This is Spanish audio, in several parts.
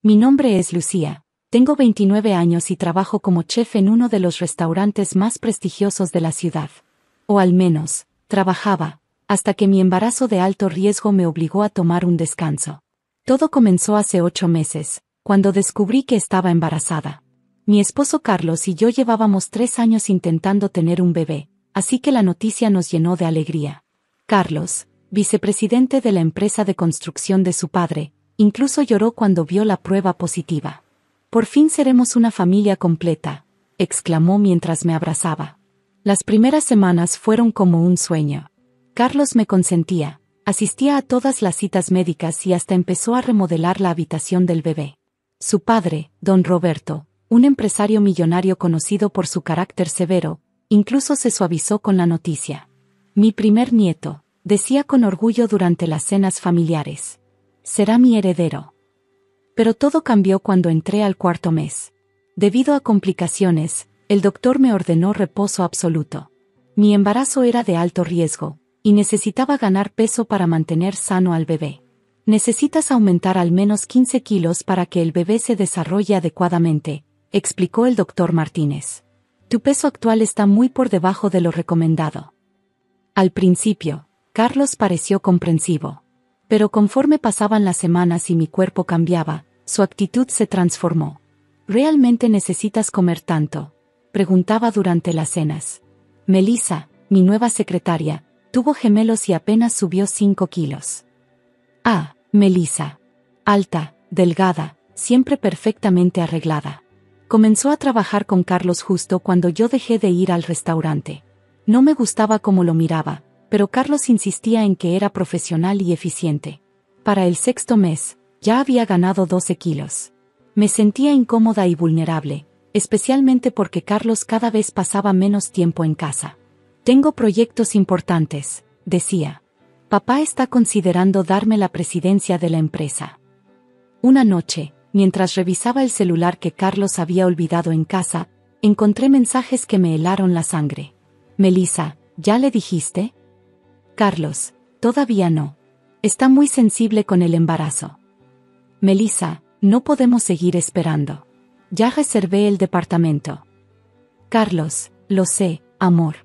Mi nombre es Lucía. Tengo 29 años y trabajo como chef en uno de los restaurantes más prestigiosos de la ciudad. O al menos, trabajaba, hasta que mi embarazo de alto riesgo me obligó a tomar un descanso. Todo comenzó hace 8 meses, cuando descubrí que estaba embarazada. Mi esposo Carlos y yo llevábamos 3 años intentando tener un bebé, así que la noticia nos llenó de alegría. Carlos, vicepresidente de la empresa de construcción de su padre, incluso lloró cuando vio la prueba positiva. «Por fin seremos una familia completa», exclamó mientras me abrazaba. Las primeras semanas fueron como un sueño. Carlos me consentía, asistía a todas las citas médicas y hasta empezó a remodelar la habitación del bebé. Su padre, don Roberto, un empresario millonario conocido por su carácter severo, incluso se suavizó con la noticia. «Mi primer nieto», decía con orgullo durante las cenas familiares. «Será mi heredero». Pero todo cambió cuando entré al 4º mes. Debido a complicaciones, el doctor me ordenó reposo absoluto. Mi embarazo era de alto riesgo, y necesitaba ganar peso para mantener sano al bebé. «Necesitas aumentar al menos 15 kilos para que el bebé se desarrolle adecuadamente», explicó el doctor Martínez. «Tu peso actual está muy por debajo de lo recomendado». Al principio, Carlos pareció comprensivo. Pero conforme pasaban las semanas y mi cuerpo cambiaba, su actitud se transformó. «¿Realmente necesitas comer tanto?», preguntaba durante las cenas. Melissa, mi nueva secretaria, tuvo gemelos y apenas subió 5 kilos. Ah, Melissa. Alta, delgada, siempre perfectamente arreglada. Comenzó a trabajar con Carlos justo cuando yo dejé de ir al restaurante. No me gustaba cómo lo miraba, pero Carlos insistía en que era profesional y eficiente. Para el 6º mes, ya había ganado 12 kilos. Me sentía incómoda y vulnerable, especialmente porque Carlos cada vez pasaba menos tiempo en casa. «Tengo proyectos importantes», decía. «Papá está considerando darme la presidencia de la empresa». Una noche, mientras revisaba el celular que Carlos había olvidado en casa, encontré mensajes que me helaron la sangre. «Melissa, ¿ya le dijiste?» «Carlos, todavía no. Está muy sensible con el embarazo». «Melissa, no podemos seguir esperando. Ya reservé el departamento». «Carlos, lo sé, amor.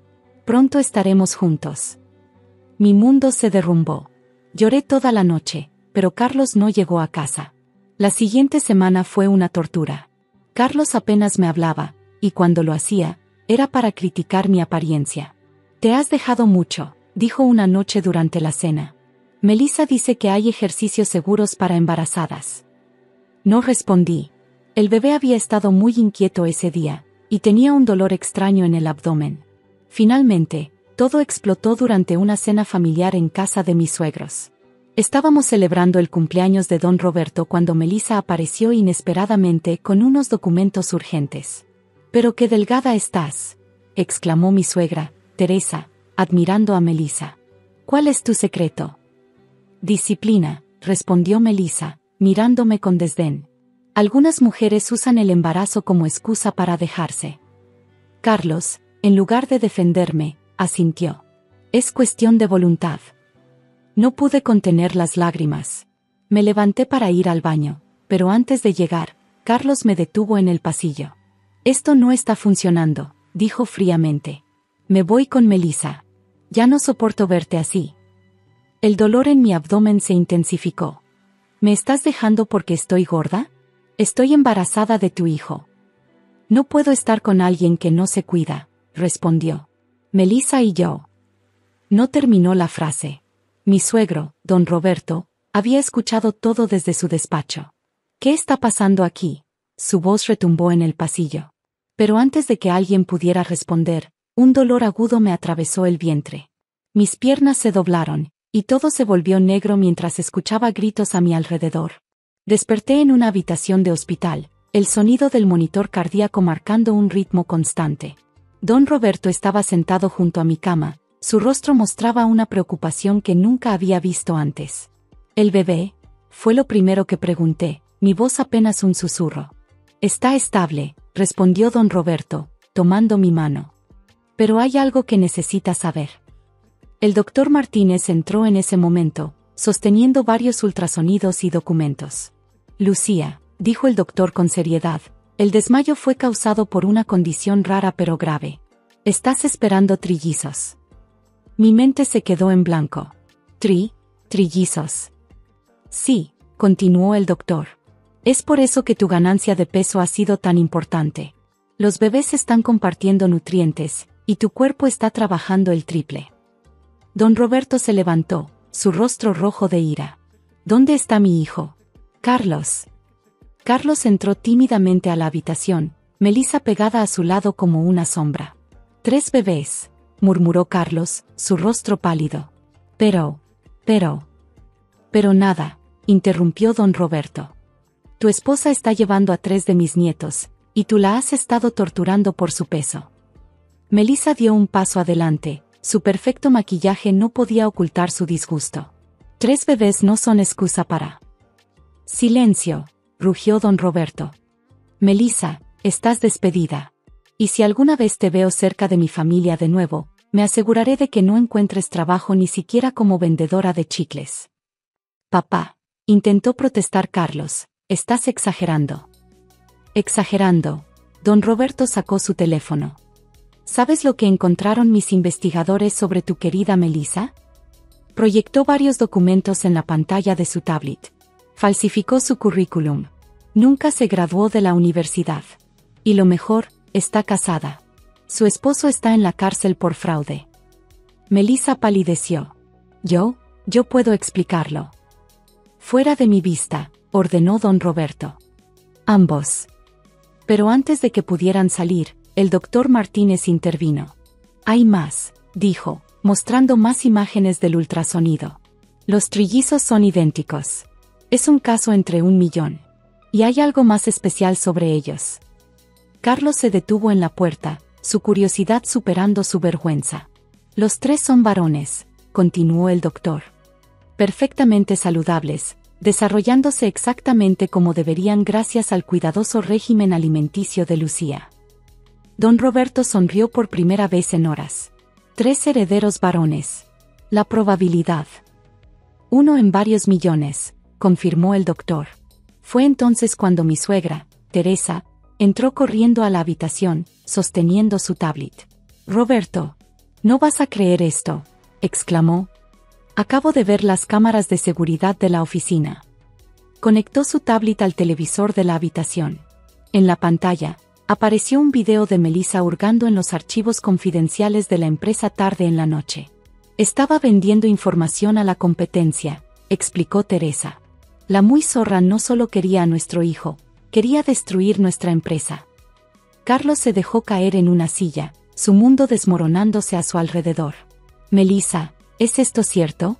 Pronto estaremos juntos». Mi mundo se derrumbó. Lloré toda la noche, pero Carlos no llegó a casa. La siguiente semana fue una tortura. Carlos apenas me hablaba, y cuando lo hacía, era para criticar mi apariencia. «Te has dejado mucho», dijo una noche durante la cena. «Melissa dice que hay ejercicios seguros para embarazadas». No respondí. El bebé había estado muy inquieto ese día, y tenía un dolor extraño en el abdomen. Finalmente, todo explotó durante una cena familiar en casa de mis suegros. Estábamos celebrando el cumpleaños de don Roberto cuando Melissa apareció inesperadamente con unos documentos urgentes. «¡Pero qué delgada estás!», exclamó mi suegra, Teresa, admirando a Melissa. «¿Cuál es tu secreto?». «Disciplina», respondió Melissa, mirándome con desdén. «Algunas mujeres usan el embarazo como excusa para dejarse». Carlos, en lugar de defenderme, asintió. «Es cuestión de voluntad». No pude contener las lágrimas. Me levanté para ir al baño, pero antes de llegar, Carlos me detuvo en el pasillo. «Esto no está funcionando», dijo fríamente. «Me voy con Melissa. Ya no soporto verte así». El dolor en mi abdomen se intensificó. «¿Me estás dejando porque estoy gorda? Estoy embarazada de tu hijo». «No puedo estar con alguien que no se cuida», respondió. «Melissa y yo». No terminó la frase. Mi suegro, don Roberto, había escuchado todo desde su despacho. «¿Qué está pasando aquí?», su voz retumbó en el pasillo. Pero antes de que alguien pudiera responder, un dolor agudo me atravesó el vientre. Mis piernas se doblaron, y todo se volvió negro mientras escuchaba gritos a mi alrededor. Desperté en una habitación de hospital, el sonido del monitor cardíaco marcando un ritmo constante. Don Roberto estaba sentado junto a mi cama, su rostro mostraba una preocupación que nunca había visto antes. «¿El bebé?», fue lo primero que pregunté, mi voz apenas un susurro. «Está estable», respondió don Roberto, tomando mi mano. «Pero hay algo que necesitas saber». El doctor Martínez entró en ese momento, sosteniendo varios ultrasonidos y documentos. «Lucía, dijo el doctor con seriedad. El desmayo fue causado por una condición rara pero grave. Estás esperando trillizos. Mi mente se quedó en blanco. Trillizos. Sí, continuó el doctor. Es por eso que tu ganancia de peso ha sido tan importante. Los bebés están compartiendo nutrientes, y tu cuerpo está trabajando el triple. Don Roberto se levantó, su rostro rojo de ira. ¿Dónde está mi hijo? Carlos. Carlos entró tímidamente a la habitación, Melissa pegada a su lado como una sombra. 3 bebés, murmuró Carlos, su rostro pálido. Pero nada, interrumpió don Roberto. Tu esposa está llevando a 3 de mis nietos, y tú la has estado torturando por su peso. Melissa dio un paso adelante, su perfecto maquillaje no podía ocultar su disgusto. 3 bebés no son excusa para... Silencio, rugió don Roberto. Melissa, estás despedida. Y si alguna vez te veo cerca de mi familia de nuevo, me aseguraré de que no encuentres trabajo ni siquiera como vendedora de chicles. Papá, intentó protestar Carlos, estás exagerando. Exagerando. Don Roberto sacó su teléfono. ¿Sabes lo que encontraron mis investigadores sobre tu querida Melissa? Proyectó varios documentos en la pantalla de su tablet. Falsificó su currículum. Nunca se graduó de la universidad. Y lo mejor, está casada. Su esposo está en la cárcel por fraude. Melissa palideció. Yo puedo explicarlo. Fuera de mi vista, ordenó don Roberto. Ambos. Pero antes de que pudieran salir, el doctor Martínez intervino. Hay más, dijo, mostrando más imágenes del ultrasonido. Los trillizos son idénticos. Es un caso entre 1 millón. Y hay algo más especial sobre ellos. Carlos se detuvo en la puerta, su curiosidad superando su vergüenza. Los 3 son varones, continuó el doctor. Perfectamente saludables, desarrollándose exactamente como deberían gracias al cuidadoso régimen alimenticio de Lucía. Don Roberto sonrió por primera vez en horas. 3 herederos varones. La probabilidad. 1 en varios millones, confirmó el doctor. Fue entonces cuando mi suegra, Teresa, entró corriendo a la habitación, sosteniendo su tablet. Roberto, no vas a creer esto, exclamó. Acabo de ver las cámaras de seguridad de la oficina. Conectó su tablet al televisor de la habitación. En la pantalla, apareció un video de Melissa hurgando en los archivos confidenciales de la empresa tarde en la noche. Estaba vendiendo información a la competencia, explicó Teresa. La muy zorra no solo quería a nuestro hijo, quería destruir nuestra empresa. Carlos se dejó caer en una silla, su mundo desmoronándose a su alrededor. Melissa, ¿es esto cierto?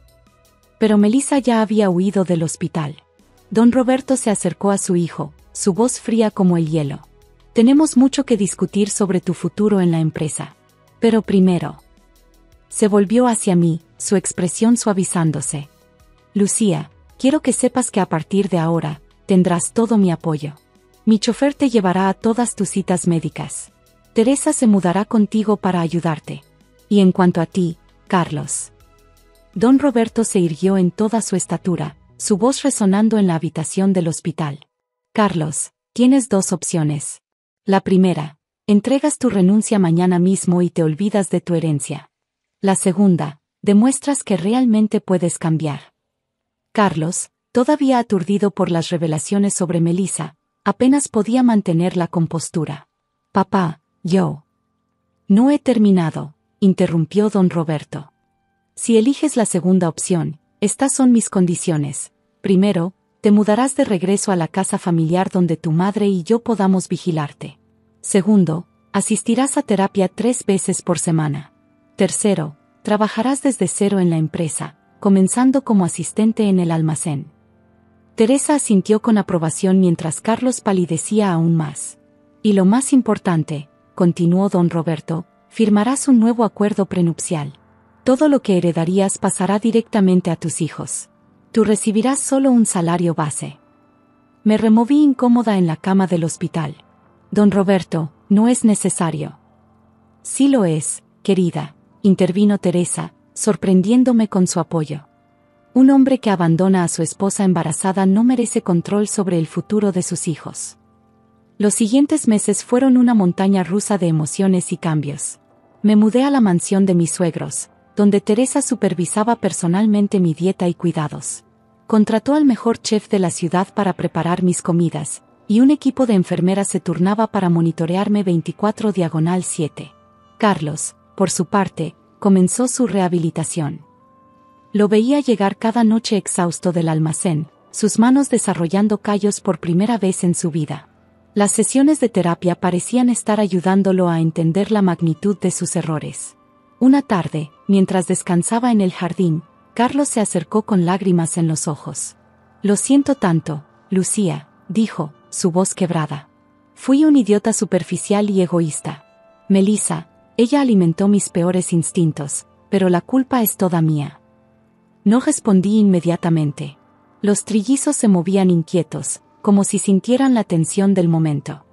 Pero Melissa ya había huido del hospital. Don Roberto se acercó a su hijo, su voz fría como el hielo. Tenemos mucho que discutir sobre tu futuro en la empresa. Pero primero. Se volvió hacia mí, su expresión suavizándose. Lucía, quiero que sepas que a partir de ahora, tendrás todo mi apoyo. Mi chofer te llevará a todas tus citas médicas. Teresa se mudará contigo para ayudarte. Y en cuanto a ti, Carlos. Don Roberto se irguió en toda su estatura, su voz resonando en la habitación del hospital. Carlos, tienes 2 opciones. La primera, entregas tu renuncia mañana mismo y te olvidas de tu herencia. La segunda, demuestras que realmente puedes cambiar. Carlos, todavía aturdido por las revelaciones sobre Melissa, apenas podía mantener la compostura. Papá, yo. No he terminado, interrumpió don Roberto. Si eliges la segunda opción, estas son mis condiciones. Primero, te mudarás de regreso a la casa familiar donde tu madre y yo podamos vigilarte. Segundo, asistirás a terapia 3 veces por semana. Tercero, trabajarás desde cero en la empresa, comenzando como asistente en el almacén. Teresa asintió con aprobación mientras Carlos palidecía aún más. Y lo más importante, continuó don Roberto, firmarás un nuevo acuerdo prenupcial. Todo lo que heredarías pasará directamente a tus hijos. Tú recibirás solo un salario base. Me removí incómoda en la cama del hospital. Don Roberto, no es necesario. Sí lo es, querida, intervino Teresa, sorprendiéndome con su apoyo. Un hombre que abandona a su esposa embarazada no merece control sobre el futuro de sus hijos. Los siguientes meses fueron una montaña rusa de emociones y cambios. Me mudé a la mansión de mis suegros, donde Teresa supervisaba personalmente mi dieta y cuidados. Contrató al mejor chef de la ciudad para preparar mis comidas, y un equipo de enfermeras se turnaba para monitorearme 24/7. Carlos, por su parte, comenzó su rehabilitación. Lo veía llegar cada noche exhausto del almacén, sus manos desarrollando callos por primera vez en su vida. Las sesiones de terapia parecían estar ayudándolo a entender la magnitud de sus errores. Una tarde, mientras descansaba en el jardín, Carlos se acercó con lágrimas en los ojos. «Lo siento tanto, Lucía», dijo, su voz quebrada. «Fui un idiota superficial y egoísta. Melissa, ella alimentó mis peores instintos, pero la culpa es toda mía». No respondí inmediatamente. Los trillizos se movían inquietos, como si sintieran la tensión del momento.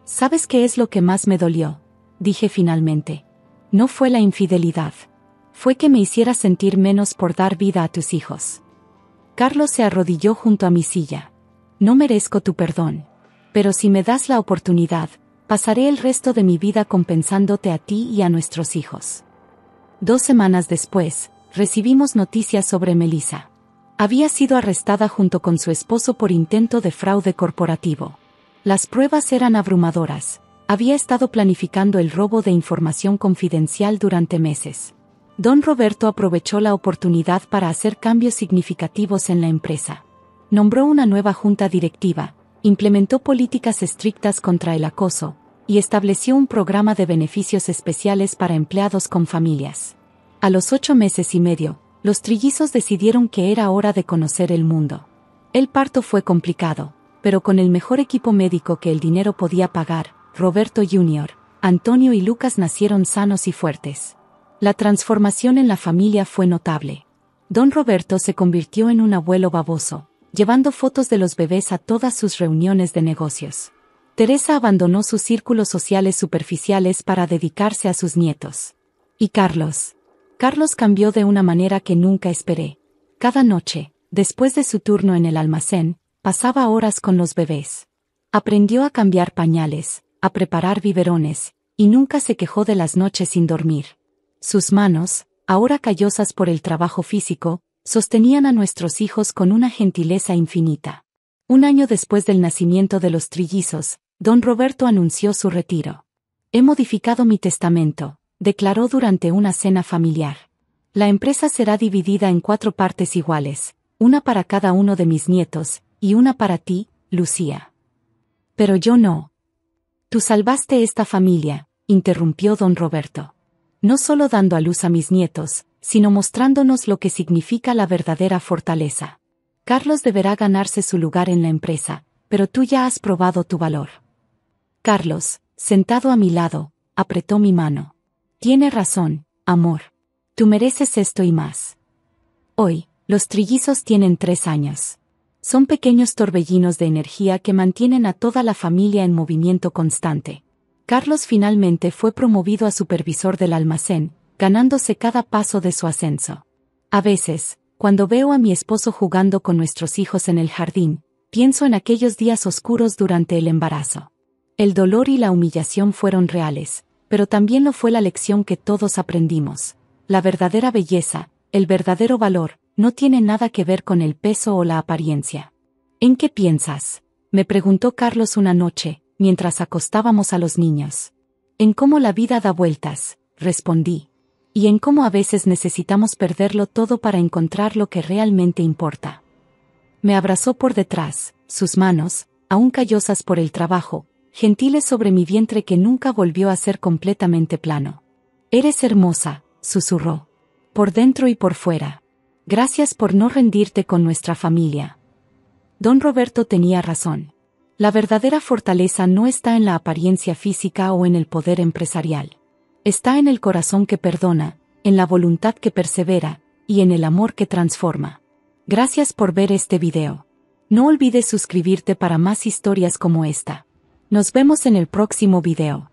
«¿Sabes qué es lo que más me dolió?», dije finalmente. «No fue la infidelidad. Fue que me hicieras sentir menos por dar vida a tus hijos». Carlos se arrodilló junto a mi silla. «No merezco tu perdón. Pero si me das la oportunidad, pasaré el resto de mi vida compensándote a ti y a nuestros hijos». 2 semanas después, recibimos noticias sobre Melissa. Había sido arrestada junto con su esposo por intento de fraude corporativo. Las pruebas eran abrumadoras. Había estado planificando el robo de información confidencial durante meses. Don Roberto aprovechó la oportunidad para hacer cambios significativos en la empresa. Nombró una nueva junta directiva, implementó políticas estrictas contra el acoso, y estableció un programa de beneficios especiales para empleados con familias. A los 8 meses y medio, los trillizos decidieron que era hora de conocer el mundo. El parto fue complicado, pero con el mejor equipo médico que el dinero podía pagar, Roberto Jr., Antonio y Lucas nacieron sanos y fuertes. La transformación en la familia fue notable. Don Roberto se convirtió en un abuelo baboso, llevando fotos de los bebés a todas sus reuniones de negocios. Teresa abandonó sus círculos sociales superficiales para dedicarse a sus nietos. Y Carlos cambió de una manera que nunca esperé. Cada noche, después de su turno en el almacén, pasaba horas con los bebés. Aprendió a cambiar pañales, a preparar biberones, y nunca se quejó de las noches sin dormir. Sus manos, ahora callosas por el trabajo físico, sostenían a nuestros hijos con una gentileza infinita. 1 año después del nacimiento de los trillizos, don Roberto anunció su retiro. «He modificado mi testamento», declaró durante una cena familiar. «La empresa será dividida en 4 partes iguales, una para cada uno de mis nietos, y una para ti, Lucía». «Pero yo no». «Tú salvaste esta familia», interrumpió don Roberto. «No solo dando a luz a mis nietos, sino mostrándonos lo que significa la verdadera fortaleza. Carlos deberá ganarse su lugar en la empresa, pero tú ya has probado tu valor». Carlos, sentado a mi lado, apretó mi mano. «Tiene razón, amor. Tú mereces esto y más». Hoy, los trillizos tienen 3 años. Son pequeños torbellinos de energía que mantienen a toda la familia en movimiento constante. Carlos finalmente fue promovido a supervisor del almacén, ganándose cada paso de su ascenso. A veces, cuando veo a mi esposo jugando con nuestros hijos en el jardín, pienso en aquellos días oscuros durante el embarazo. El dolor y la humillación fueron reales, pero también lo fue la lección que todos aprendimos. La verdadera belleza, el verdadero valor, no tiene nada que ver con el peso o la apariencia. «¿En qué piensas?», me preguntó Carlos una noche, mientras acostábamos a los niños. «En cómo la vida da vueltas», respondí. «Y en cómo a veces necesitamos perderlo todo para encontrar lo que realmente importa». Me abrazó por detrás, sus manos, aún callosas por el trabajo, gentiles sobre mi vientre que nunca volvió a ser completamente plano. «Eres hermosa», susurró. «Por dentro y por fuera. Gracias por no rendirte con nuestra familia». Don Roberto tenía razón. La verdadera fortaleza no está en la apariencia física o en el poder empresarial. Está en el corazón que perdona, en la voluntad que persevera, y en el amor que transforma. Gracias por ver este video. No olvides suscribirte para más historias como esta. Nos vemos en el próximo video.